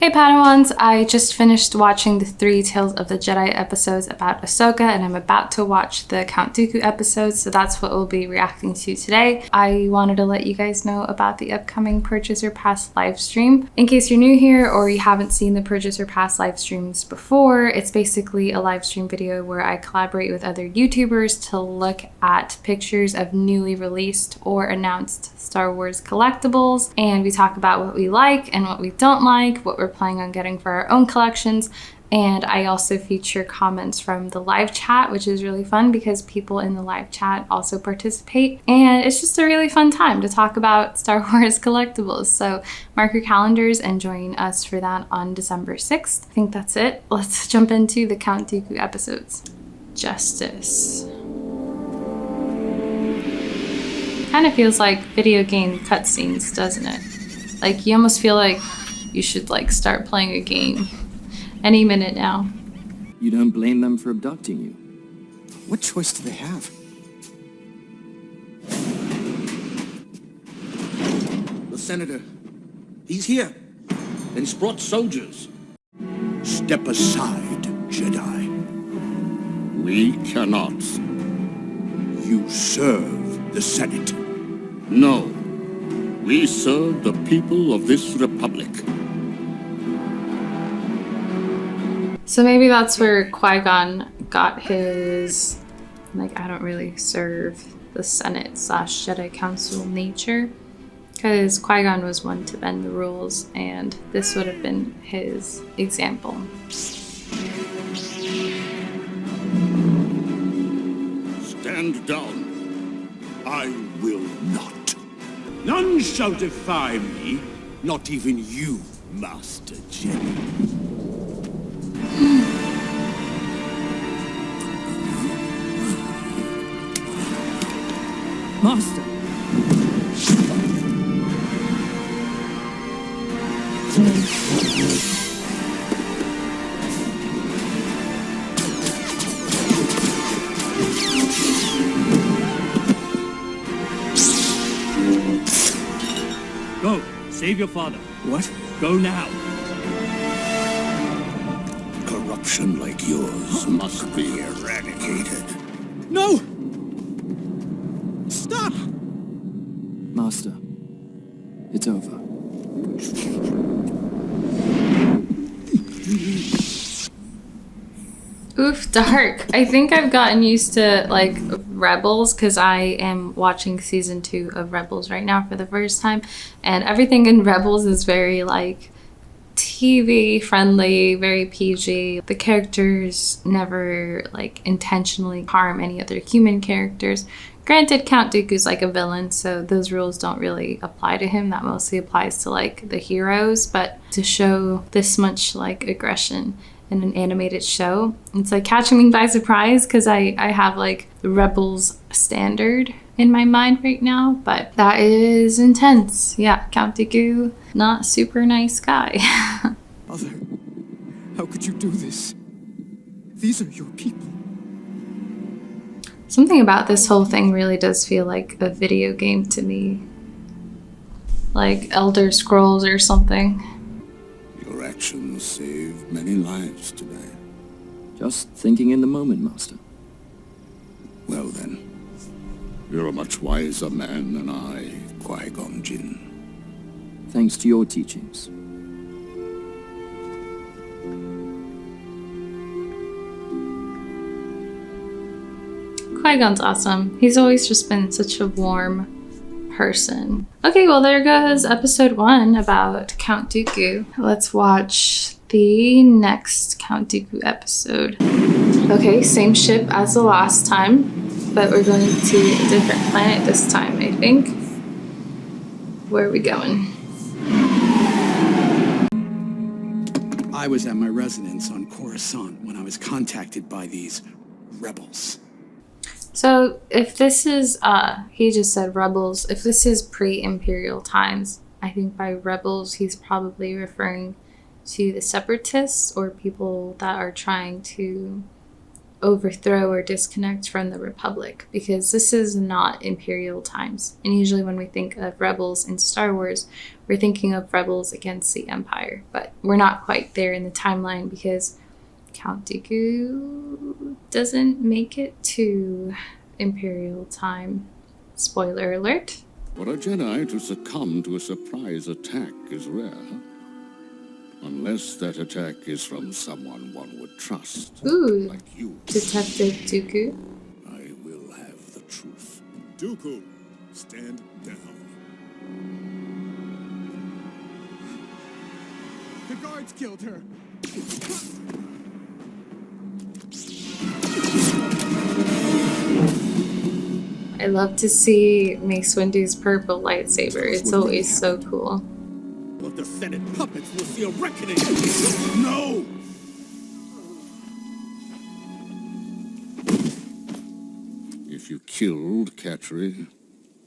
Hey Padawans, I just finished watching the 3 Tales of the Jedi episodes about Ahsoka, and I'm about to watch the Count Dooku episodes, so that's what we'll be reacting to today. I wanted to let you guys know about the upcoming Purchaser Pass live stream. In case you're new here or you haven't seen the Purchaser Pass live streams before, it's basically a live stream video where I collaborate with other YouTubers to look at pictures of newly released or announced Star Wars collectibles, and we talk about what we like and what we don't like, what we're planning on getting for our own collections. And I also feature comments from the live chat, which is really fun because people in the live chat also participate, and it's just a really fun time to talk about Star Wars collectibles. So mark your calendars and join us for that on December 6th. I think that's it. Let's jump into the Count Dooku episodes. Justice. Kind of feels like video game cutscenes, doesn't it? Like you almost feel like you should start playing a game any minute now. You don't blame them for abducting you? What choice do they have? The senator, he's here, and he's brought soldiers. Step aside, Jedi. We cannot. You serve the Senate. No. We serve the people of this republic. So maybe that's where Qui-Gon got his, I don't really serve the Senate / Jedi Council nature. Because Qui-Gon was one to bend the rules, and this would have been his example. Stand down. I will not. None shall defy me, not even you, Master Jedi. Master! Go, save your father. What? Go now. Corruption like yours must be eradicated. No! Stop! Master, it's over. Oof, dark. I think I've gotten used to Rebels because I am watching season 2 of Rebels right now for the first time, and everything in Rebels is very TV friendly, very PG. The characters never intentionally harm any other human characters. Granted, Count Dooku's a villain, so those rules don't really apply to him. That mostly applies to the heroes, but to show this much aggression in an animated show, it's catching me by surprise because I have the Rebels standard in my mind right now, but that is intense. Yeah, Count Dooku, not super nice guy. Mother, how could you do this? These are your people. Something about this whole thing really does feel like a video game to me. Like Elder Scrolls or something. Your actions saved many lives today. Just thinking in the moment, Master. Well then, you're a much wiser man than I, Qui-Gon Jinn. Thanks to your teachings. Qui-Gon's awesome. He's always just been such a warm person. Okay, well there goes episode 1 about Count Dooku. Let's watch the next Count Dooku episode. Okay, same ship as the last time, but we're going to a different planet this time, I think. Where are we going? I was at my residence on Coruscant when I was contacted by these rebels. So if this is, he just said rebels, if this is pre-Imperial times, I think by rebels he's probably referring to the separatists or people that are trying to overthrow or disconnect from the Republic, because this is not Imperial times. And usually when we think of rebels in Star Wars, we're thinking of rebels against the Empire. But we're not quite there in the timeline because Count Dooku doesn't make it to Imperial time. Spoiler alert. For a Jedi to succumb to a surprise attack is rare. Unless that attack is from someone one would trust. Ooh, Like you. Detective Dooku. I will have the truth. Dooku, stand down. The guards killed her. I love to see Mace Windu's purple lightsaber. It's always so cool. Of the Senate puppets will see a reckoning. No! If you killed Catry,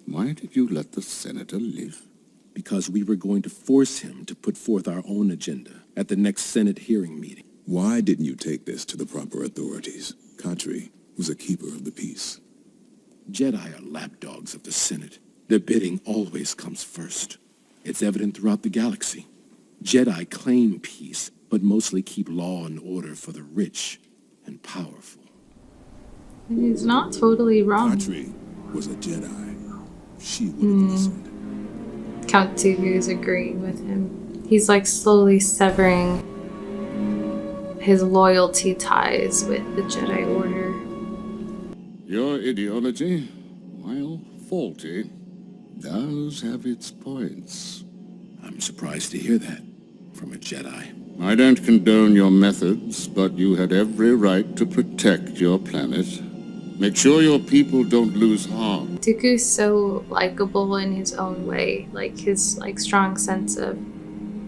why did you let the senator live? Because we were going to force him to put forth our own agenda at the next Senate hearing meeting. Why didn't you take this to the proper authorities? Catry was a keeper of the peace. Jedi are lapdogs of the Senate. Their bidding always comes first. It's evident throughout the galaxy. Jedi claim peace, but mostly keep law and order for the rich and powerful. He's not totally wrong. Catry was a Jedi. She would have listened. Count Dooku is agreeing with him. He's like slowly severing his loyalty ties with the Jedi Order. Your ideology, while faulty, does have its points. I'm surprised to hear that from a Jedi. I don't condone your methods, but you had every right to protect your planet. Make sure your people don't lose heart. Dooku's so likable in his own way, like his strong sense of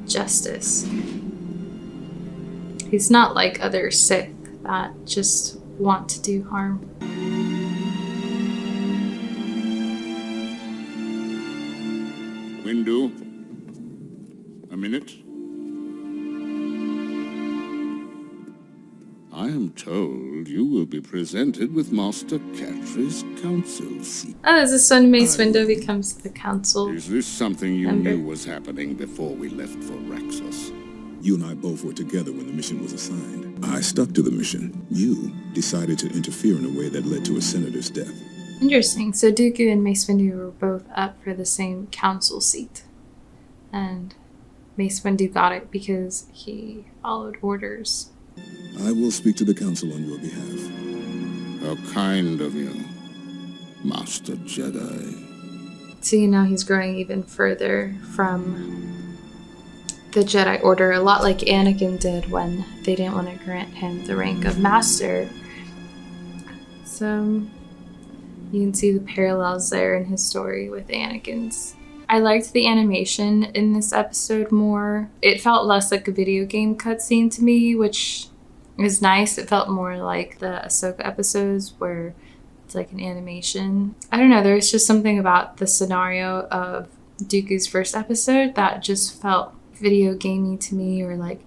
justice. He's not like other Sith that just want to do harm. Windu, a minute. I am told you will be presented with Master Catry's council seat. Oh, is this when Mace Windu becomes the council? Is this something you member? knew was happening before we left for Raxus? You and I both were together when the mission was assigned. I stuck to the mission. You decided to interfere in a way that led to a senator's death. Interesting. So Dooku and Mace Windu were both up for the same council seat. And Mace Windu got it because he followed orders. I will speak to the council on your behalf. How kind of you, Master Jedi. So you know he's growing even further from the Jedi Order, a lot like Anakin did when they didn't want to grant him the rank of Master. So you can see the parallels there in his story with Anakin's. I liked the animation in this episode more. It felt less like a video game cutscene to me, which is nice. It felt more like the Ahsoka episodes where it's like an animation. I don't know, there's just something about the scenario of Dooku's first episode that just felt video gamey to me, or like,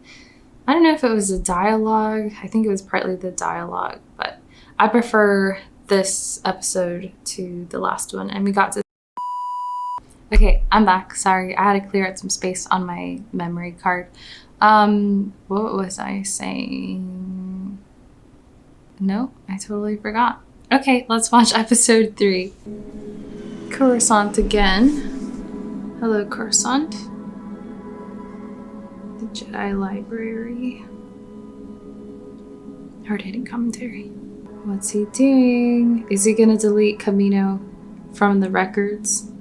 I don't know if it was the dialogue. I think it was partly the dialogue, but I prefer this episode to the last one. And we got to... Okay, I'm back. Sorry, I had to clear out some space on my memory card. What was I saying? No, I totally forgot. Okay, let's watch episode 3. Coruscant again. Hello, Coruscant. The Jedi Library. Hard-hitting commentary. What's he doing? Is he gonna delete Camino from the records?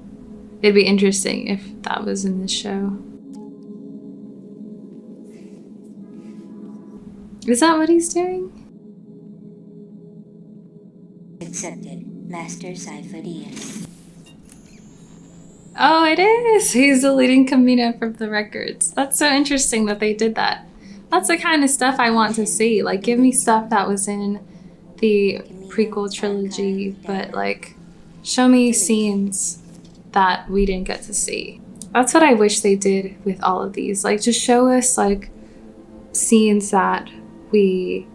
It'd be interesting if that was in the show. Is that what he's doing? Accepted, Master Sifo-Dyas. Oh, it is! He's deleting Camino from the records. That's so interesting that they did that. That's the kind of stuff I want to see. Like, give me stuff that was in the prequel trilogy, but like, show me scenes that we didn't get to see. That's what I wish they did with all of these. Like, just show us like scenes that we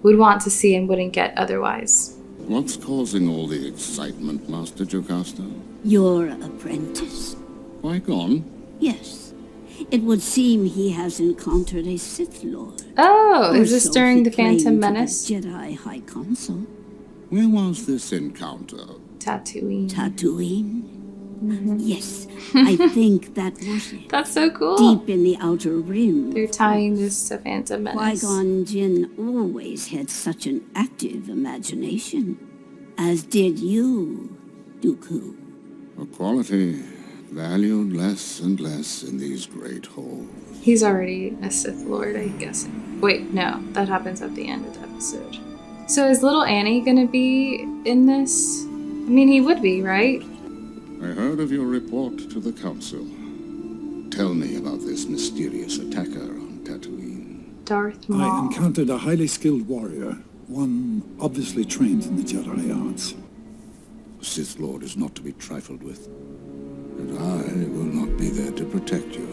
would want to see and wouldn't get otherwise. What's causing all the excitement, Master Jocasta? Your apprentice? Qui-Gon? Yes. It would seem he has encountered a Sith Lord. Oh, is this So during he the Phantom claimed to be Menace? Jedi High Council. Where was this encounter? Tatooine. Tatooine? Yes, I think that was it. That's so cool. Deep in the Outer Rim. They're tying this to Phantom Menace. Qui-Gon Jinn always had such an active imagination. As did you, Dooku. A quality valued less and less in these great halls. He's already a Sith Lord, I guess. Wait, no, that happens at the end of the episode. So is little Annie gonna be in this? I mean, he would be, right? I heard of your report to the Council. Tell me about this mysterious attacker on Tatooine. Darth I Maul. encountered a highly skilled warrior, one obviously trained in the Jedi arts. The Sith Lord is not to be trifled with. And I will not be there to protect you,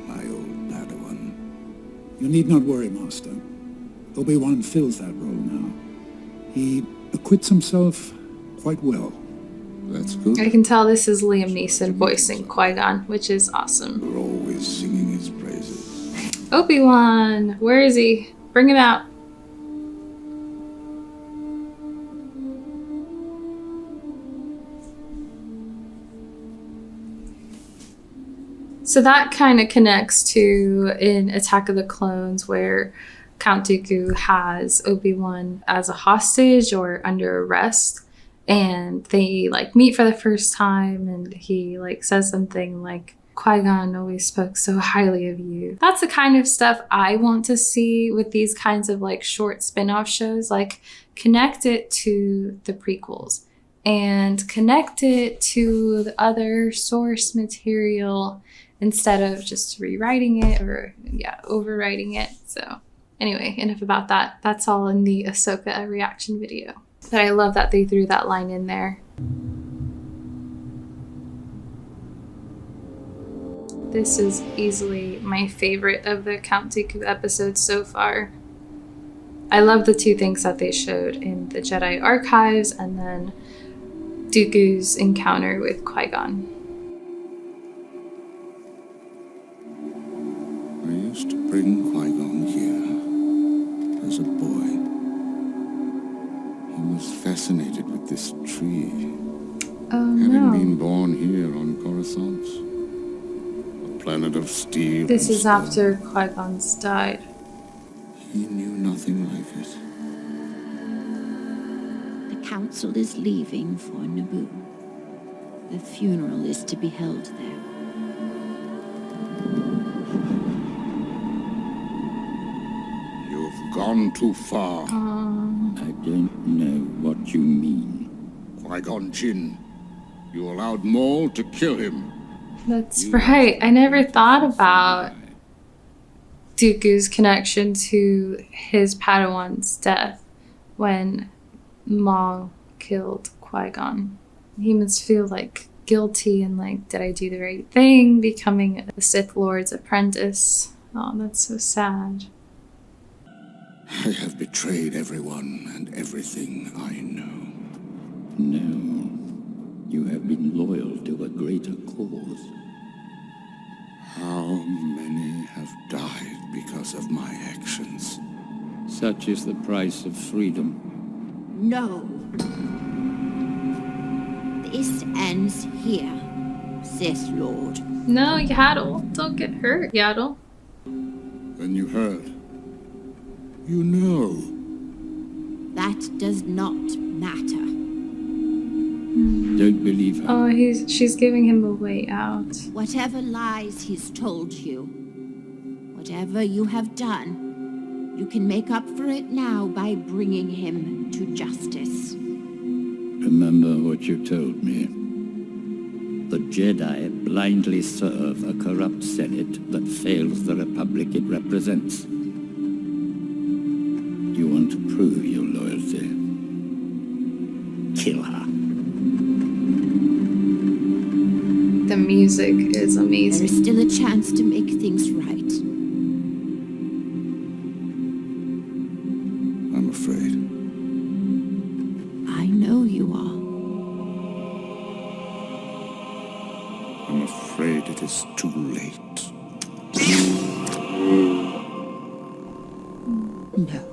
my old Padawan. You need not worry, Master. Obi-Wan fills that role now. He acquits himself quite well. That's good. I can tell this is Liam Neeson voicing Qui-Gon, which is awesome. We're always singing his praises. Obi-Wan, where is he? Bring him out. So that kind of connects to in Attack of the Clones, where Count Dooku has Obi-Wan as a hostage or under arrest, and they like meet for the first time, and he like says something like, Qui-Gon always spoke so highly of you. That's the kind of stuff I want to see with these kinds of like short spin-off shows. Like, connect it to the prequels and connect it to the other source material instead of just rewriting it or overwriting it. So anyway, enough about that. That's all in the Ahsoka reaction video. But I love that they threw that line in there. This is easily my favorite of the Count Dooku episodes so far. I love the two things that they showed in the Jedi archives and then Dooku's encounter with Qui-Gon. I used to bring Qui-Gon here as a boy. He was fascinated with this tree. Oh Having no. been born here on Coruscant, a planet of steel. This and is stone, after Qui-Gon's died. he knew nothing like it. The council is leaving for Naboo. The funeral is to be held there. You've gone too far. I don't know what you mean. Qui-Gon Jinn, you allowed Maul to kill him. That's right. I never thought about Dooku's connection to his Padawan's death when Maul killed Qui-Gon. He must feel like guilty and like, did I do the right thing becoming a Sith Lord's apprentice? Oh, that's so sad. I have betrayed everyone and everything I know. No, you have been loyal to a greater cause. How many have died because of my actions? Such is the price of freedom. No. This ends here, Sith Lord. No, Yaddle. Don't get hurt, Yaddle. Then you heard. You know. That does not matter. Don't believe her. Oh, she's giving him a way out. Whatever lies he's told you, whatever you have done, you can make up for it now by bringing him to justice. Remember what you told me. The Jedi blindly serve a corrupt Senate that fails the Republic it represents. You want to prove your loyalty. Kill her. The music is There amazing. is still a chance to make things right. I'm is too late. No.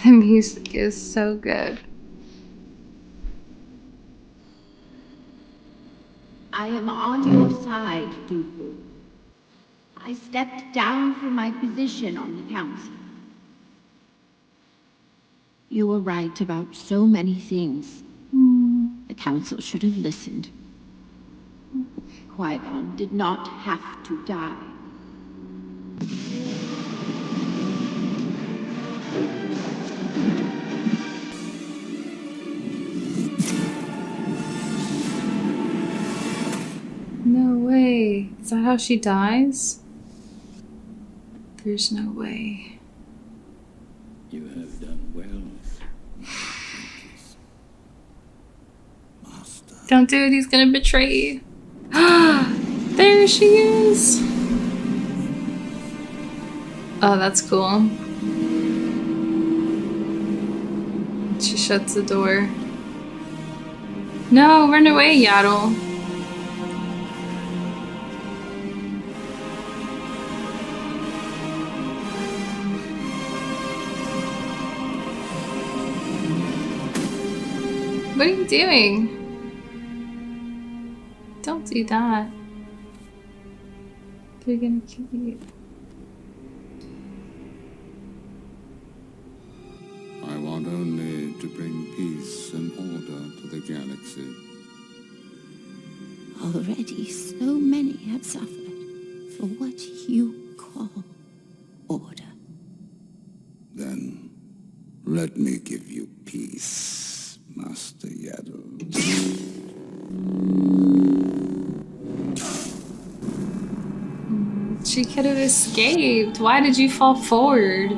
The music is so good. I am on your side, Dooku. I stepped down from my position on the council. You were right about so many things. The council should have listened. Qui-Gon did not have to die. No way. Is that how she dies? There's no way. You have done well. Master. Don't do it, he's gonna betray you. There she is. Oh, that's cool. She shuts the door. No, run away, Yaddle. What are you doing? Don't do that. They're gonna kill you. I want only to bring peace and order to the galaxy. Already so many have suffered for what you call order. Then let me give you peace, Master Yaddle. She could have escaped. Why did you fall forward?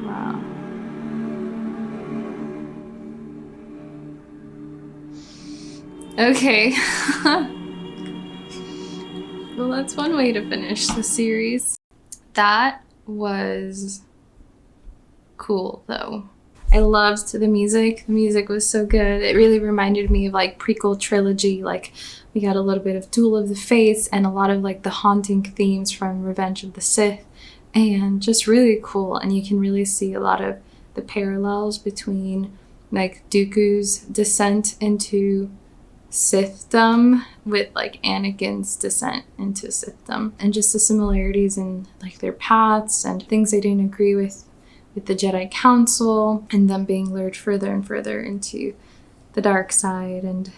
Wow. Okay. Well, that's one way to finish the series. That was cool, though. I loved the music. The music was so good. It really reminded me of like prequel trilogy. Like we got a little bit of Duel of the Fates and a lot of like the haunting themes from Revenge of the Sith, and just really cool. And you can really see a lot of the parallels between like Dooku's descent into Sithdom with like Anakin's descent into Sithdom, and just the similarities in like their paths and things they didn't agree with the Jedi Council, and them being lured further and further into the dark side. And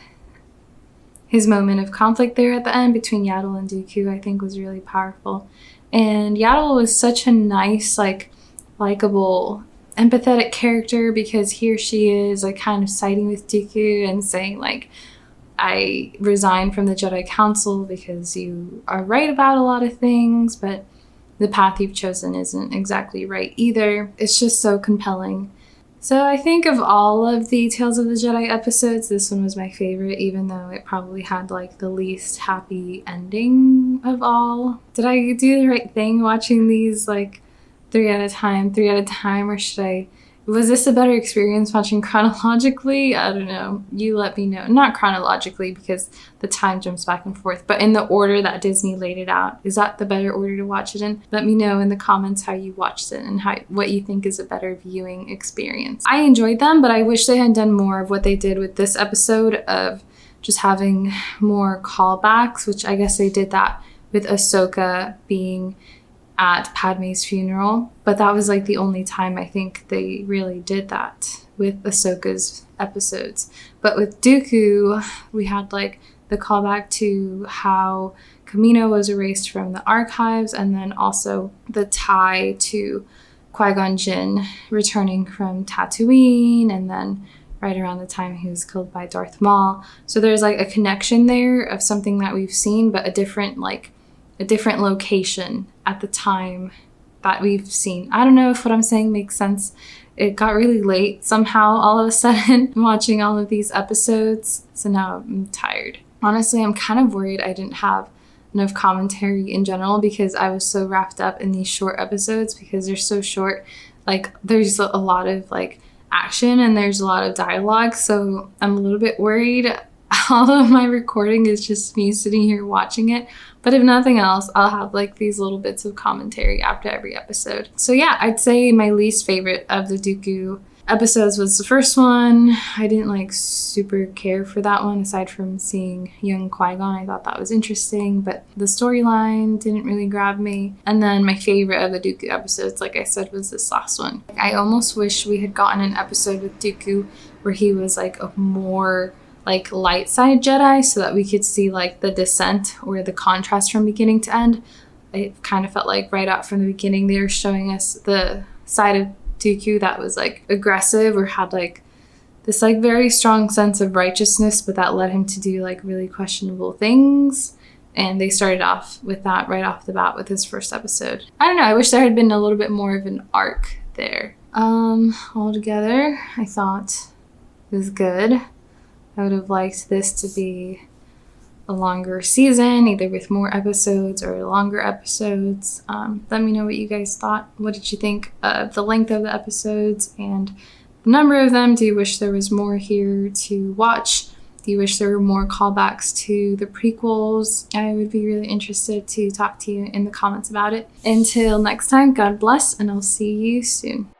his moment of conflict there at the end between Yaddle and Dooku, I think, was really powerful. And Yaddle was such a nice, like, likable, empathetic character, because here she is, like, kind of siding with Dooku and saying, like, I resign from the Jedi Council because you are right about a lot of things, but the path you've chosen isn't exactly right either. It's just so compelling. So I think of all of the Tales of the Jedi episodes, this one was my favorite, even though it probably had like the least happy ending of all. Did I do the right thing watching these like three at a time, or was this a better experience watching chronologically? I don't know. You let me know. Not chronologically, because the time jumps back and forth, but in the order that Disney laid it out. Is that the better order to watch it in? Let me know in the comments how you watched it and what you think is a better viewing experience. I enjoyed them, but I wish they had done more of what they did with this episode of just having more callbacks, which I guess they did that with Ahsoka being at Padme's funeral, but that was like the only time I think they really did that with Ahsoka's episodes. But with Dooku, we had like the callback to how Kamino was erased from the archives, and then also the tie to Qui-Gon Jinn returning from Tatooine, and then right around the time he was killed by Darth Maul. So there's like a connection there of something that we've seen, but a different location at the time that we've seen. I don't know if what I'm saying makes sense. It got really late somehow all of a sudden watching all of these episodes, so now I'm tired. Honestly, I'm kind of worried I didn't have enough commentary in general because I was so wrapped up in these short episodes because they're so short. Like, there's a lot of like action and there's a lot of dialogue, so I'm a little bit worried. All of my recording is just me sitting here watching it, but if nothing else, I'll have like these little bits of commentary after every episode. So yeah, I'd say my least favorite of the Dooku episodes was the first one. I didn't like super care for that one aside from seeing young Qui-Gon. I thought that was interesting, but the storyline didn't really grab me. And then my favorite of the Dooku episodes, like I said, was this last one. I almost wish we had gotten an episode with Dooku where he was like a more like light side Jedi so that we could see like the descent or the contrast from beginning to end. It kind of felt like right out from the beginning they were showing us the side of Dooku that was like aggressive or had like this like very strong sense of righteousness, but that led him to do like really questionable things. And they started off with that right off the bat with his first episode. I don't know, I wish there had been a little bit more of an arc there. Altogether, I thought it was good. I would have liked this to be a longer season, either with more episodes or longer episodes. Let me know what you guys thought. What did you think of the length of the episodes and the number of them? Do you wish there was more here to watch? Do you wish there were more callbacks to the prequels? I would be really interested to talk to you in the comments about it. Until next time, God bless, and I'll see you soon.